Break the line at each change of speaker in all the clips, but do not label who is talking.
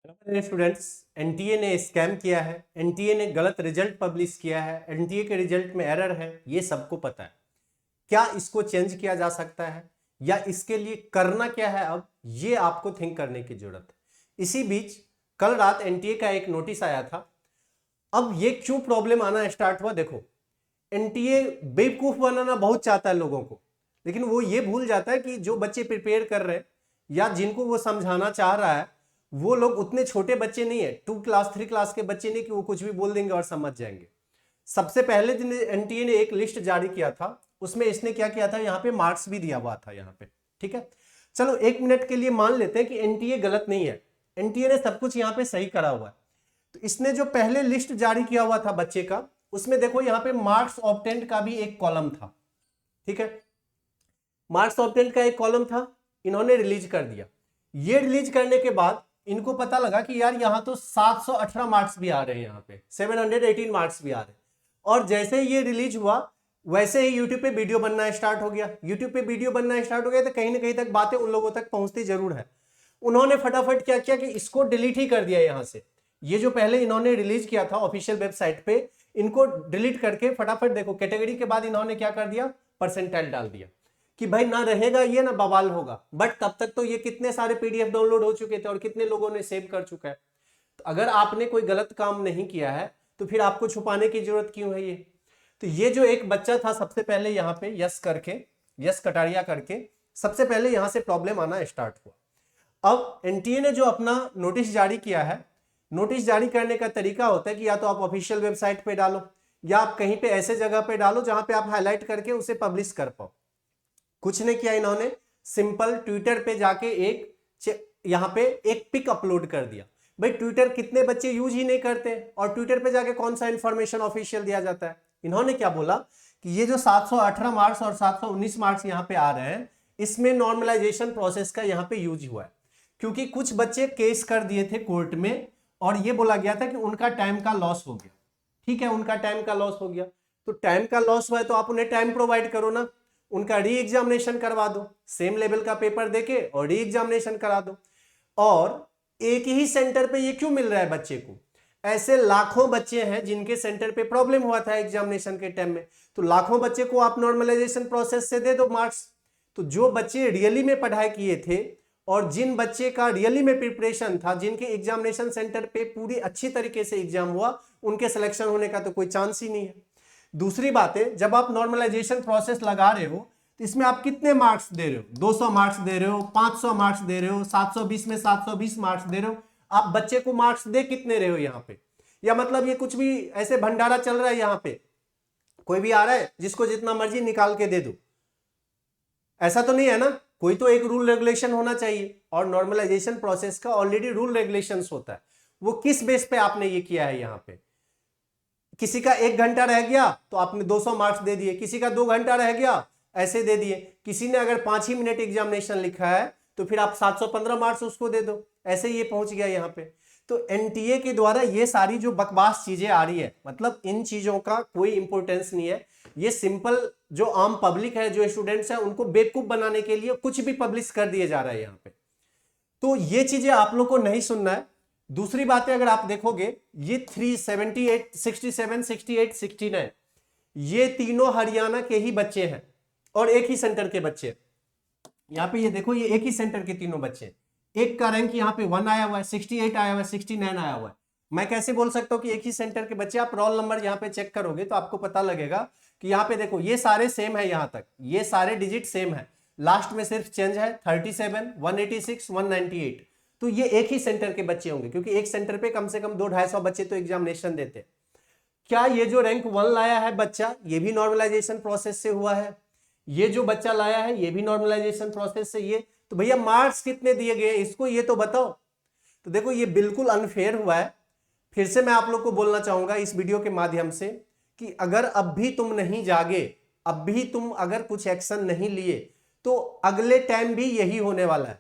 मेरे students, NTA ने scam किया है, एनटीए ने गलत रिजल्ट पब्लिश किया है, एनटीए के रिजल्ट में एरर है, ये सबको पता है। क्या इसको चेंज किया जा सकता है या इसके लिए करना क्या है, अब ये आपको थिंक करने की जरूरत है। इसी बीच कल रात एनटीए का एक नोटिस आया था। अब ये क्यों प्रॉब्लम आना स्टार्ट हुआ, देखो एनटीए बेवकूफ बनाना बहुत चाहता है लोगों को, लेकिन वो ये भूल जाता है कि जो बच्चे प्रिपेयर कर रहे हैं या जिनको वो समझाना चाह रहा है वो लोग उतने छोटे बच्चे नहीं है, 2 क्लास 3 क्लास के बच्चे नहीं कि वो कुछ भी बोल देंगे और समझ जाएंगे। सबसे पहले दिन एनटीए ने एक लिस्ट जारी किया था, उसमें इसने क्या किया था, यहाँ पे मार्क्स भी दिया हुआ था यहाँ पे। ठीक है, चलो 1 मिनट के लिए मान लेते हैं कि एनटीए गलत नहीं है, एनटीए ने सब कुछ यहाँ पे सही करा हुआ है। तो इसने जो पहले लिस्ट जारी किया हुआ था बच्चे का, उसमें देखो यहाँ पे मार्क्स ऑब्टेंड का भी एक कॉलम था। ठीक है, मार्क्स ऑब्टेंड का एक कॉलम था, इन्होंने रिलीज कर दिया। ये रिलीज करने के बाद इनको पता लगा कि यार यहाँ तो 718 मार्क्स भी आ रहे हैं, यहाँ पे 718 मार्क्स भी आ रहे हैं। और जैसे ये रिलीज हुआ वैसे ही यूट्यूब पे वीडियो बनना स्टार्ट हो गया। यूट्यूब पे वीडियो बनना स्टार्ट हो गया तो कहीं ना कहीं तक बातें उन लोगों तक पहुंचती जरूर है। उन्होंने फटाफट क्या किया कि इसको डिलीट ही कर दिया यहाँ से। ये जो पहले इन्होंने रिलीज किया था ऑफिशियल वेबसाइट पे, इनको डिलीट करके फटाफट देखो कैटेगरी के बाद इन्होंने क्या कर दिया, परसेंटाइल डाल दिया कि भाई ना रहेगा ये ना बवाल होगा। बट तब तक तो ये कितने सारे पीडीएफ डाउनलोड हो चुके थे और कितने लोगों ने सेव कर चुका है। तो अगर आपने कोई गलत काम नहीं किया है तो फिर आपको छुपाने की जरूरत क्यों है ये। तो ये जो एक बच्चा था सबसे पहले यहाँ पे यस करके, यस कटारिया करके सबसे पहले यहां से प्रॉब्लम आना स्टार्ट हुआ। अब एनटीए ने जो अपना नोटिस जारी किया है, नोटिस जारी करने का तरीका होता है कि या तो आप ऑफिशियल वेबसाइट पे डालो या आप कहीं पे ऐसे जगह पे डालो जहां पे आप हाईलाइट करके उसे पब्लिश कर पाओ। कुछ नहीं किया इन्होंने, सिंपल ट्विटर पे जाके एक यहां पे एक पिक अपलोड कर दिया। भाई ट्विटर कितने बच्चे यूज ही नहीं करते और ट्विटर पे जाके कौन सा इंफॉर्मेशन ऑफिशियल दिया जाता है। इन्होंने क्या बोला कि ये जो 718 मार्क्स और 719 मार्क्स यहां पे आ रहे हैं, इसमें नॉर्मलाइजेशन प्रोसेस का यहां पे यूज हुआ है। क्योंकि कुछ बच्चे केस कर दिए थे कोर्ट में और ये बोला गया था कि उनका टाइम का लॉस हो गया। ठीक है, उनका टाइम का लॉस हो गया, तो टाइम का लॉस हुआ है तो आप उन्हें टाइम प्रोवाइड करो ना, उनका री एग्जामिनेशन करवा दो, सेम लेवल का पेपर देके और री एग्जामिनेशन करा दो। और एक ही सेंटर पे ये क्यों मिल रहा है बच्चे को, ऐसे लाखों बच्चे हैं जिनके सेंटर पे प्रॉब्लम हुआ था एग्जामिनेशन के टाइम में, तो लाखों बच्चे को आप नॉर्मलाइजेशन प्रोसेस से दे दो मार्क्स। तो जो बच्चे रियली में पढ़ाई किए थे और जिन बच्चे का रियली में प्रिपरेशन था, जिनके एग्जामिनेशन सेंटर पे पूरी अच्छी तरीके से एग्जाम हुआ, उनके सिलेक्शन होने का तो कोई चांस ही नहीं है। दूसरी बात है, जब आप नॉर्मलाइजेशन प्रोसेस लगा रहे हो तो इसमें आप कितने मार्क्स दे रहे हो, 200 मार्क्स दे रहे हो, 500 मार्क्स दे रहे हो, 720 में 720 मार्क्स दे रहे हो, आप बच्चे को मार्क्स दे कितने रहे हो यहाँ पे। या मतलब ये कुछ भी ऐसे भंडारा चल रहा है, यहाँ पे कोई भी आ रहा है जिसको जितना मर्जी निकाल के दे दो, ऐसा तो नहीं है ना। कोई तो एक रूल रेगुलेशन होना चाहिए और नॉर्मलाइजेशन प्रोसेस का ऑलरेडी रूल रेगुलेशंस होता है। वो किस बेस पे आपने ये किया है, यहाँ पे किसी का 1 घंटा रह गया तो आपने 200 मार्क्स दे दिए, किसी का 2 घंटा रह गया ऐसे दे दिए, किसी ने अगर 5 ही मिनट एग्जामिनेशन लिखा है तो फिर आप 715 मार्क्स उसको दे दो, ऐसे ये पहुंच गया यहाँ पे। तो एनटीए के द्वारा ये सारी जो बकवास चीजें आ रही है, मतलब इन चीजों का कोई इंपॉर्टेंस नहीं है। ये सिंपल जो आम पब्लिक है, जो स्टूडेंट्स है, उनको बेवकूफ बनाने के लिए कुछ भी पब्लिश कर दिए जा रहा है यहाँ पे। तो ये चीजें आप लोग को नहीं सुनना है। दूसरी बात है, अगर आप देखोगे ये 378 67 68 69 ये तीनों हरियाणा के ही बच्चे हैं और एक ही सेंटर के बच्चे। यहाँ पे ये देखो, ये एक ही सेंटर के तीनों बच्चे, एक का रैंक यहाँ पे 1 आया हुआ है, 68 आया हुआ है, 69 आया हुआ है। मैं कैसे बोल सकता हूँ कि एक ही सेंटर के बच्चे। आप रोल नंबर यहाँ पे चेक करोगे तो आपको पता लगेगा कि यहाँ पे देखो ये सारे सेम है, यहाँ तक ये सारे डिजिट सेम है, लास्ट में सिर्फ चेंज है 37 186 198। तो ये एक ही सेंटर के बच्चे होंगे, क्योंकि एक सेंटर पे कम से कम 200-250 बच्चे तो एग्जामिनेशन देते। क्या ये जो रैंक 1 लाया है बच्चा, ये भी नॉर्मलाइजेशन प्रोसेस से हुआ है, ये जो बच्चा लाया है ये भी नॉर्मलाइजेशन प्रोसेस से। ये तो भैया मार्क्स कितने दिए गए इसको ये तो बताओ। तो देखो ये बिल्कुल अनफेयर हुआ है। फिर से मैं आप लोग को बोलना चाहूंगा इस वीडियो के माध्यम से कि अगर अब भी तुम नहीं जागे, अब भी तुम अगर कुछ एक्शन नहीं लिए तो अगले टाइम भी यही होने वाला है।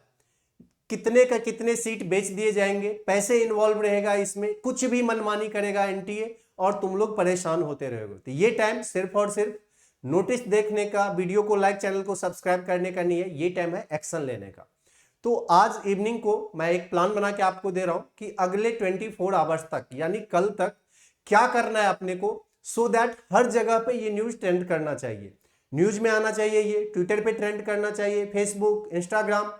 कितने का कितने सीट बेच दिए जाएंगे, पैसे इन्वॉल्व रहेगा इसमें, कुछ भी मनमानी करेगा एनटीए और तुम लोग परेशान होते रहोगे। तो ये टाइम सिर्फ और सिर्फ नोटिस देखने का, वीडियो को लाइक, चैनल को सब्सक्राइब करने का नहीं है, ये टाइम है एक्शन लेने का। तो आज इवनिंग को मैं एक प्लान बना के आपको दे रहा हूं कि अगले 24 आवर्स तक यानी कल तक क्या करना है अपने को, सो दैट हर जगह पे ये न्यूज ट्रेंड करना चाहिए, न्यूज में आना चाहिए, ये ट्विटर पे ट्रेंड करना चाहिए, फेसबुक, इंस्टाग्राम,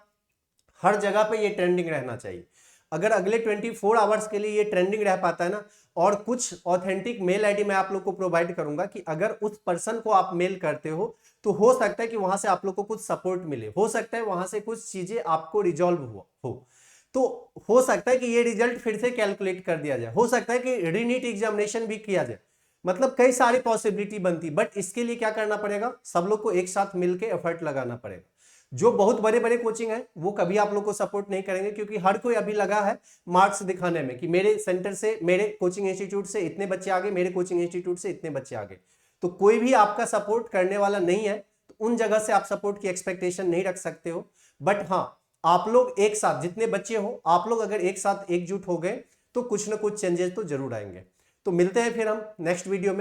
हर जगह पे ये ट्रेंडिंग रहना चाहिए। अगर अगले 24 आवर्स के लिए ये ट्रेंडिंग रह पाता है ना, और कुछ ऑथेंटिक मेल आईडी मैं आप लोग को प्रोवाइड करूंगा कि अगर उस पर्सन को आप मेल करते हो तो हो सकता है कि वहां से आप लोग को कुछ सपोर्ट मिले, हो सकता है वहां से कुछ चीजें आपको रिजॉल्व हो, तो हो सकता है कि ये रिजल्ट फिर से कैलकुलेट कर दिया जाए, हो सकता है कि रीनीट एग्जामिनेशन भी किया जाए, मतलब कई सारी पॉसिबिलिटी बनती। बट इसके लिए क्या करना पड़ेगा, सब लोग को एक साथ मिलकर एफर्ट लगाना पड़ेगा। जो बहुत बड़े बड़े कोचिंग है वो कभी आप लोग को सपोर्ट नहीं करेंगे, क्योंकि हर कोई अभी लगा है मार्क्स दिखाने में कि मेरे सेंटर से, मेरे कोचिंग इंस्टीट्यूट से इतने बच्चे आगे, मेरे कोचिंग इंस्टीट्यूट से इतने बच्चे आगे, तो कोई भी आपका सपोर्ट करने वाला नहीं है। तो उन जगह से आप सपोर्ट की एक्सपेक्टेशन नहीं रख सकते हो। बट हाँ, आप लोग एक साथ, जितने बच्चे हो आप लोग अगर एक साथ एकजुट हो गए तो कुछ ना कुछ चेंजेस तो जरूर आएंगे। तो मिलते हैं फिर हम नेक्स्ट वीडियो में।